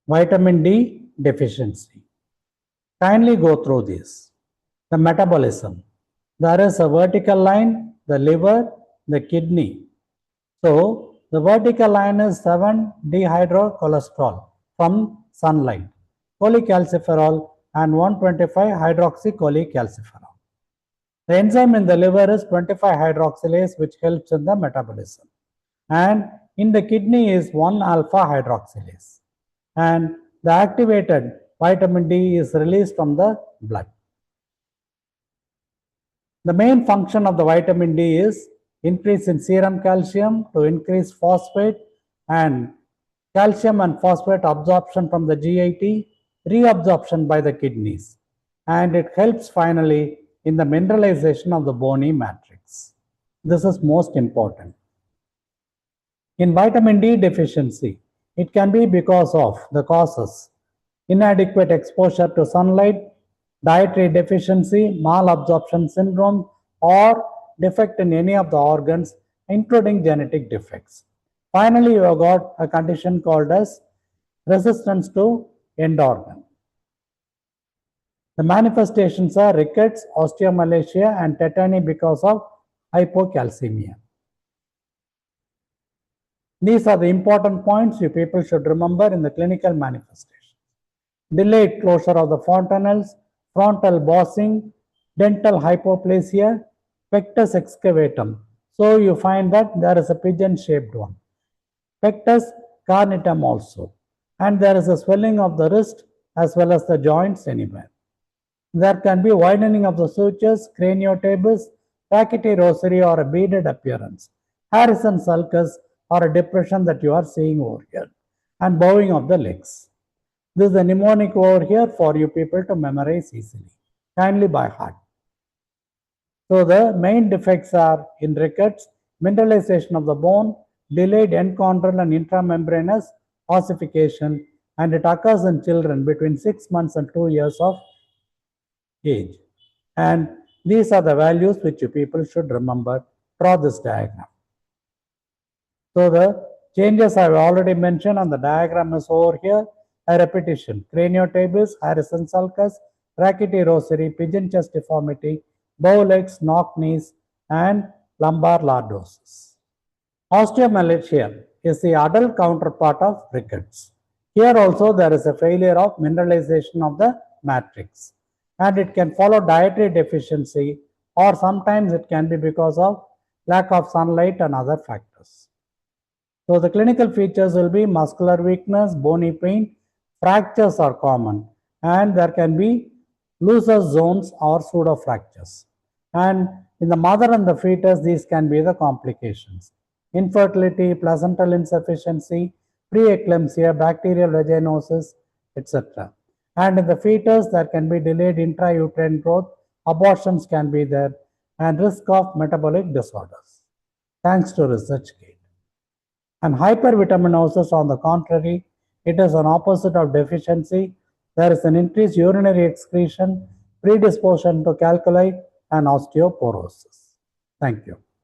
Vitamin D deficiency. Kindly go through this. The metabolism. There is a vertical line, the liver, the kidney. So the vertical line is 7-dehydrocholesterol from sunlight, cholecalciferol, and 125-hydroxycholecalciferol. The enzyme in the liver is 25-hydroxylase, which helps in the metabolism. And in the kidney is 1-alpha-hydroxylase. And the activated vitamin D is released from the blood. The main function of the vitamin D is increase in serum calcium to increase phosphate and calcium and phosphate absorption from the GIT, reabsorption by the kidneys. And it helps finally in the mineralization of the bony matrix. This is most important. In vitamin D deficiency, it can be because of the causes: inadequate exposure to sunlight, dietary deficiency, malabsorption syndrome, or defect in any of the organs, including genetic defects. Finally, you have got a condition called as resistance to end organ. The manifestations are rickets, osteomalacia, and tetany because of hypocalcemia. These are the important points you people should remember in the clinical manifestation. Delayed closure of the fontanelles, frontal bossing, dental hypoplasia, pectus excavatum. So you find that there is a pigeon-shaped one. Pectus carnitum also. And there is a swelling of the wrist as well as the joints anywhere. There can be widening of the sutures, craniotabes, rackety rosary, or a beaded appearance, Harrison sulcus, or a depression that you are seeing over here, and bowing of the legs. This is a mnemonic over here for you people to memorize easily, kindly by heart. So the main defects are in rickets, mineralization of the bone, delayed enchondral and intramembranous ossification, and it occurs in children between 6 months and 2 years of age. And these are the values which you people should remember. Draw this diagram. So the changes I have already mentioned on the diagram is over here. A repetition: craniotabes, Harrison sulcus, rackety rosary, pigeon chest deformity, bow legs, knock knees, and lumbar lordosis. Osteomalacia is the adult counterpart of rickets. Here also there is a failure of mineralization of the matrix, and it can follow dietary deficiency, or sometimes it can be because of lack of sunlight and other factors. So the clinical features will be muscular weakness, bony pain, fractures are common, and there can be looser zones or pseudo fractures. And in the mother and the fetus, these can be the complications: infertility, placental insufficiency, preeclampsia, bacterial vaginosis, etc. And in the fetus, there can be delayed intrauterine growth, abortions can be there, and risk of metabolic disorders, thanks to ResearchGate. And hypervitaminosis, on the contrary, it is an opposite of deficiency. There is an increased urinary excretion, predisposition to calculi, and osteoporosis. Thank you.